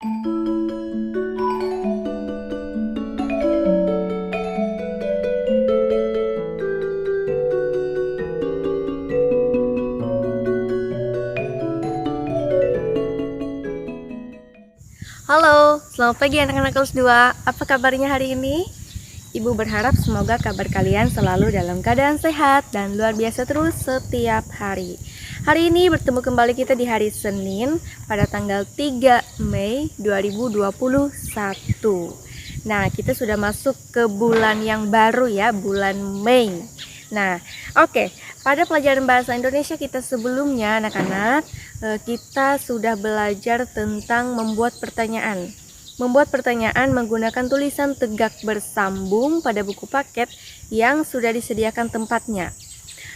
Halo, selamat pagi anak-anak kelas 2. Apa kabarnya hari ini? Ibu berharap semoga kabar kalian selalu dalam keadaan sehat dan luar biasa terus setiap hari. Hari ini bertemu kembali kita di hari Senin pada tanggal 3 Mei 2021. Nah, kita sudah masuk ke bulan yang baru ya, bulan Mei. Nah, oke. Pada pelajaran bahasa Indonesia kita sebelumnya anak-anak, kita sudah belajar tentang membuat pertanyaan. Membuat pertanyaan menggunakan tulisan tegak bersambung pada buku paket yang sudah disediakan tempatnya.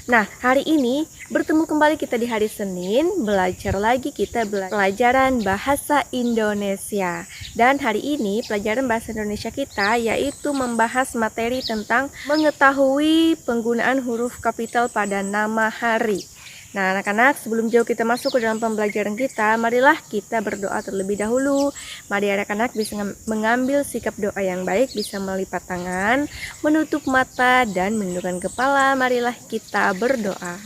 Nah, hari ini bertemu kembali kita di hari Senin, belajar lagi kita pelajaran bahasa Indonesia. Dan hari ini pelajaran bahasa Indonesia kita yaitu membahas materi tentang mengetahui penggunaan huruf kapital pada nama hari. Nah, anak-anak, sebelum jauh kita masuk ke dalam pembelajaran kita, marilah kita berdoa terlebih dahulu. Mari anak-anak bisa mengambil sikap doa yang baik, bisa melipat tangan, menutup mata, dan menundukkan kepala. Marilah kita berdoa.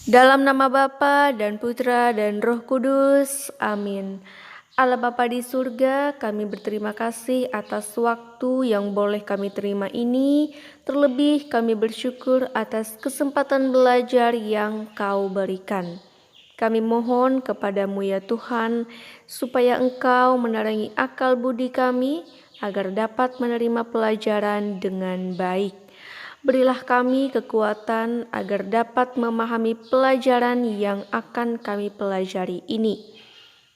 Dalam nama Bapa dan Putra dan Roh Kudus, amin. Allah Bapa di surga, kami berterima kasih atas waktu yang boleh kami terima ini. Terlebih kami bersyukur atas kesempatan belajar yang Kau berikan. Kami mohon kepadamu ya Tuhan, supaya Engkau menerangi akal budi kami, agar dapat menerima pelajaran dengan baik. Berilah kami kekuatan agar dapat memahami pelajaran yang akan kami pelajari ini.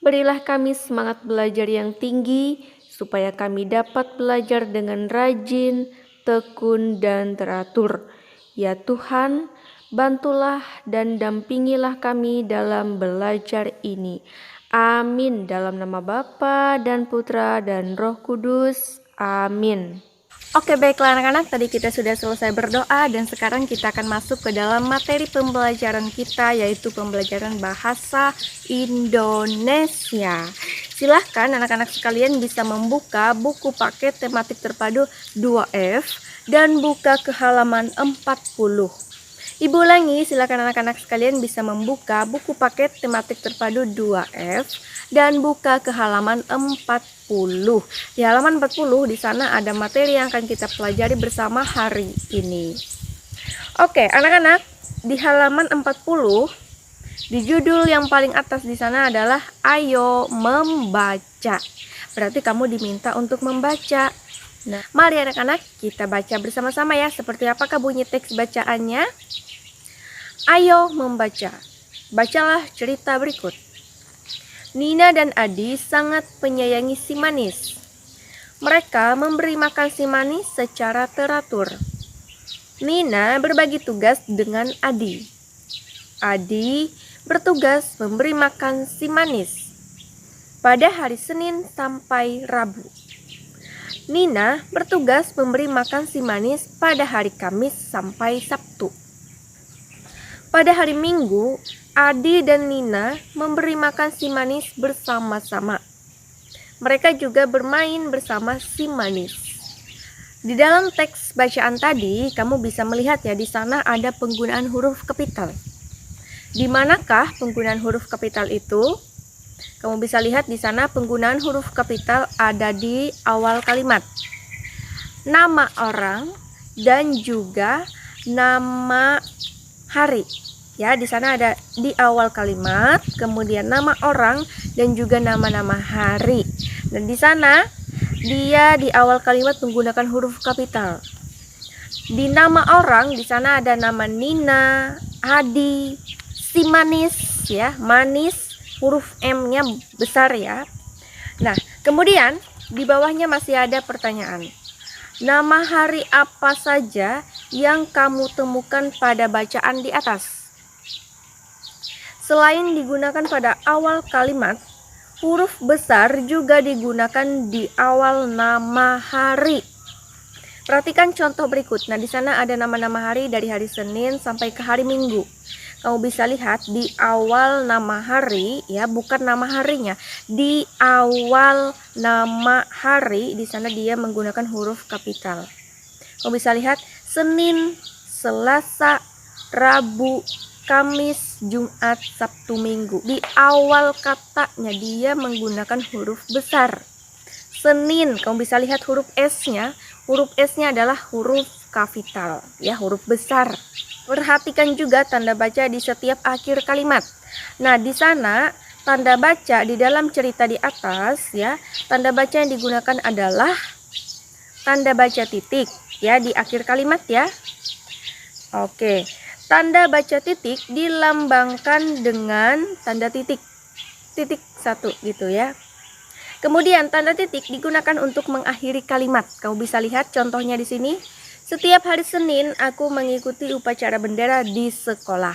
Berilah kami semangat belajar yang tinggi, supaya kami dapat belajar dengan rajin, tekun, dan teratur. Ya Tuhan, bantulah dan dampingilah kami dalam belajar ini. Amin. Dalam nama Bapa dan Putra dan Roh Kudus. Amin. Oke, baiklah anak-anak, tadi kita sudah selesai berdoa dan sekarang kita akan masuk ke dalam materi pembelajaran kita, yaitu pembelajaran bahasa Indonesia. Silahkan anak-anak sekalian bisa membuka buku paket tematik terpadu 2F dan buka ke halaman 40. Ibu ulangi, silakan anak-anak sekalian bisa membuka buku paket tematik terpadu 2F dan buka ke halaman 40. Di halaman 40 di sana ada materi yang akan kita pelajari bersama hari ini. Oke, anak-anak, di halaman 40 di judul yang paling atas di sana adalah ayo membaca. Berarti kamu diminta untuk membaca. Nah, mari anak-anak kita baca bersama-sama ya. Seperti apakah bunyi teks bacaannya? Ayo membaca. Bacalah cerita berikut. Nina dan Adi sangat menyayangi si manis. Mereka memberi makan si manis secara teratur. Nina berbagi tugas dengan Adi. Adi bertugas memberi makan si manis pada hari Senin sampai Rabu. Nina bertugas memberi makan si manis pada hari Kamis sampai Sabtu. Pada hari Minggu, Adi dan Nina memberi makan si manis bersama-sama. Mereka juga bermain bersama si manis. Di dalam teks bacaan tadi, kamu bisa melihat ya, di sana ada penggunaan huruf kapital. Di manakah penggunaan huruf kapital itu? Kamu bisa lihat di sana penggunaan huruf kapital ada di awal kalimat. Nama orang dan juga nama hari. Ya, di sana ada di awal kalimat, kemudian nama orang dan juga nama-nama hari. Dan di sana dia di awal kalimat menggunakan huruf kapital. Di nama orang di sana ada nama Nina, Adi, si manis ya, manis huruf M-nya besar ya. Nah, kemudian di bawahnya masih ada pertanyaan. Nama hari apa saja yang kamu temukan pada bacaan di atas? Selain digunakan pada awal kalimat, huruf besar juga digunakan di awal nama hari. Perhatikan contoh berikut. Nah, di sana ada nama-nama hari dari hari Senin sampai ke hari Minggu. kamu bisa lihat di awal nama hari ya, bukan nama harinya. Di awal nama hari di sana dia menggunakan huruf kapital. Kamu bisa lihat Senin, Selasa, Rabu, Kamis, Jumat, Sabtu, Minggu. Di awal katanya dia menggunakan huruf besar. Senin, kamu bisa lihat huruf S-nya. Huruf S-nya adalah huruf kapital, ya, huruf besar. Perhatikan juga tanda baca di setiap akhir kalimat. Nah, di sana tanda baca di dalam cerita di atas ya, tanda baca yang digunakan adalah tanda baca titik ya di akhir kalimat ya. Oke, tanda baca titik dilambangkan dengan tanda titik satu gitu ya. Kemudian tanda titik digunakan untuk mengakhiri kalimat. Kamu bisa lihat contohnya di sini. Setiap hari Senin aku mengikuti upacara bendera di sekolah.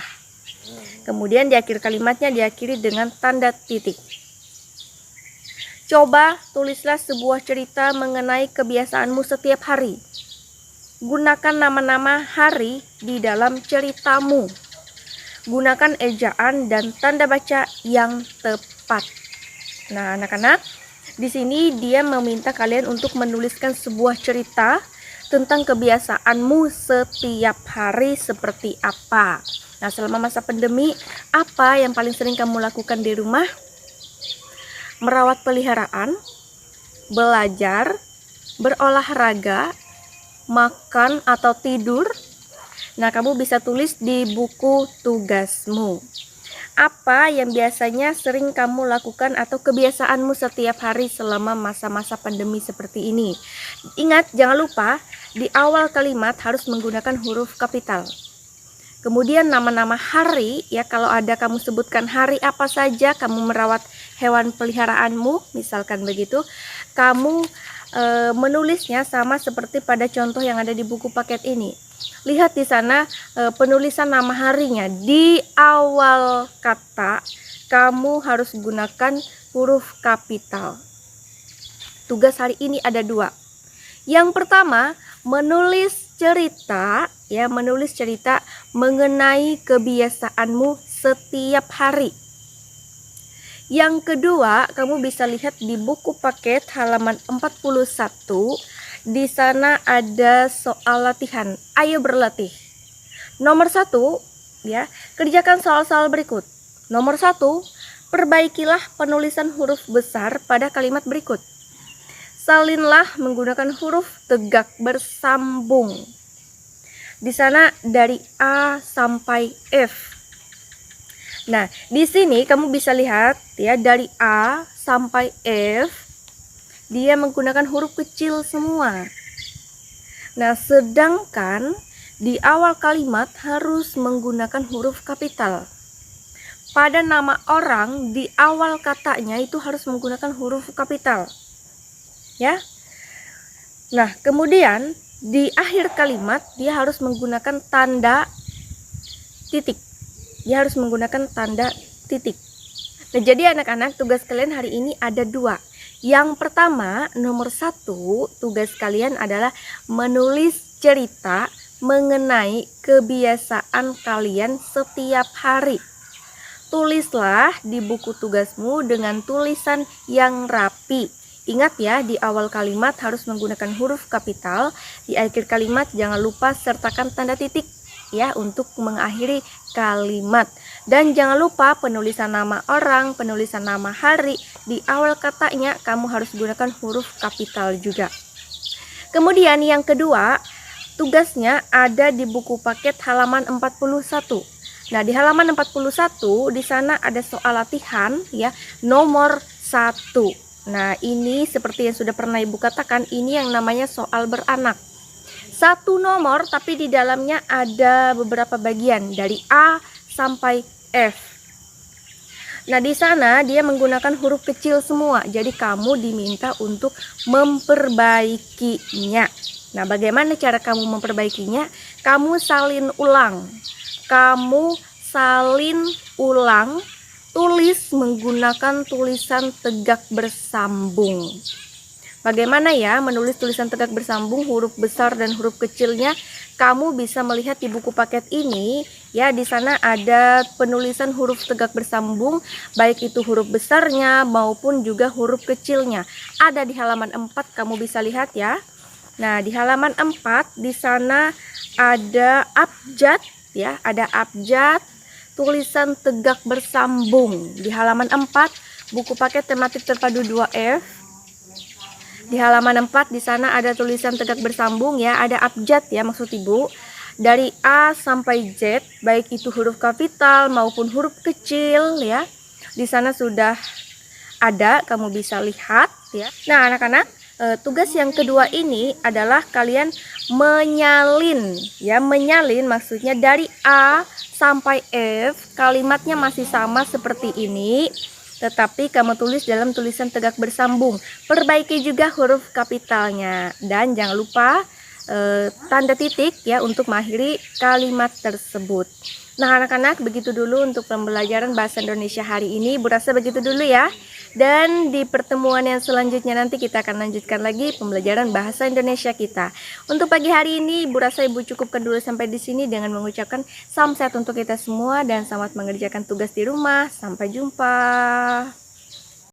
Kemudian di akhir kalimatnya diakhiri dengan tanda titik. Coba tulislah sebuah cerita mengenai kebiasaanmu setiap hari. Gunakan nama-nama hari di dalam ceritamu. Gunakan ejaan dan tanda baca yang tepat. Nah, anak-anak, di sini dia meminta kalian untuk menuliskan sebuah cerita tentang kebiasaanmu setiap hari seperti apa. Nah, selama masa pandemi, apa yang paling sering kamu lakukan di rumah? Merawat peliharaan, belajar, berolahraga, makan atau tidur. Nah, kamu bisa tulis di buku tugasmu. Apa yang biasanya sering kamu lakukan atau kebiasaanmu setiap hari selama masa-masa pandemi seperti ini? Ingat, jangan lupa di awal kalimat harus menggunakan huruf kapital. Kemudian nama-nama hari ya, kalau ada kamu sebutkan hari apa saja kamu merawat hewan peliharaanmu, misalkan begitu, kamu menulisnya sama seperti pada contoh yang ada di buku paket ini. Lihat di sana penulisan nama harinya di awal kata kamu harus gunakan huruf kapital. Tugas hari ini ada 2. Yang pertama, menulis cerita ya, menulis cerita mengenai kebiasaanmu setiap hari. Yang kedua, kamu bisa lihat di buku paket halaman 41. Di sana ada soal latihan. Ayo berlatih. Nomor 1 ya, kerjakan soal-soal berikut. Nomor 1, perbaikilah penulisan huruf besar pada kalimat berikut. Salinlah menggunakan huruf tegak bersambung. Di sana dari A sampai F. Nah, di sini kamu bisa lihat ya, dari A sampai F dia menggunakan huruf kecil semua. Nah, sedangkan di awal kalimat harus menggunakan huruf kapital. Pada nama orang di awal katanya itu harus menggunakan huruf kapital. Ya. Nah, kemudian di akhir kalimat dia harus menggunakan tanda titik. Dia harus menggunakan tanda titik. Nah, jadi anak-anak, tugas kalian hari ini ada 2. Yang pertama, nomor 1, tugas kalian adalah menulis cerita mengenai kebiasaan kalian setiap hari. Tulislah di buku tugasmu dengan tulisan yang rapi. Ingat ya, di awal kalimat harus menggunakan huruf kapital, di akhir kalimat jangan lupa sertakan tanda titik ya untuk mengakhiri kalimat. Dan jangan lupa penulisan nama orang, penulisan nama hari di awal katanya kamu harus gunakan huruf kapital juga. Kemudian yang kedua, tugasnya ada di buku paket halaman 41. Nah, di halaman 41 di sana ada soal latihan ya, nomor 1. Nah, ini seperti yang sudah pernah Ibu katakan, ini yang namanya soal beranak. 1 nomor tapi di dalamnya ada beberapa bagian dari A sampai F. Nah, di sana dia menggunakan huruf kecil semua. Jadi kamu diminta untuk memperbaikinya. Nah, bagaimana cara kamu memperbaikinya? Kamu salin ulang. Tulis menggunakan tulisan tegak bersambung. Bagaimana ya menulis tulisan tegak bersambung huruf besar dan huruf kecilnya? Kamu bisa melihat di buku paket ini ya, di sana ada penulisan huruf tegak bersambung baik itu huruf besarnya maupun juga huruf kecilnya. Ada di halaman 4, kamu bisa lihat ya. Nah, di halaman 4 di sana ada abjad ya, ada abjad tulisan tegak bersambung. Di halaman 4 buku paket tematik terpadu 2F. Di halaman 4 di sana ada tulisan tegak bersambung ya, ada abjad ya maksud Ibu. Dari A sampai Z, baik itu huruf kapital maupun huruf kecil ya. Di sana sudah ada, kamu bisa lihat ya. Nah, anak-anak, tugas yang kedua ini adalah kalian menyalin ya, menyalin maksudnya dari A sampai F kalimatnya masih sama seperti ini, tetapi kamu tulis dalam tulisan tegak bersambung. Perbaiki juga huruf kapitalnya dan jangan lupa tanda titik ya untuk mengakhiri kalimat tersebut. Nah, anak-anak, begitu dulu untuk pembelajaran bahasa Indonesia hari ini. Bu rasa begitu dulu ya. Dan di pertemuan yang selanjutnya nanti kita akan lanjutkan lagi pembelajaran bahasa Indonesia kita. Untuk pagi hari ini, Bu rasa Ibu cukupkan dulu sampai di sini dengan mengucapkan salam sehat untuk kita semua dan selamat mengerjakan tugas di rumah. Sampai jumpa.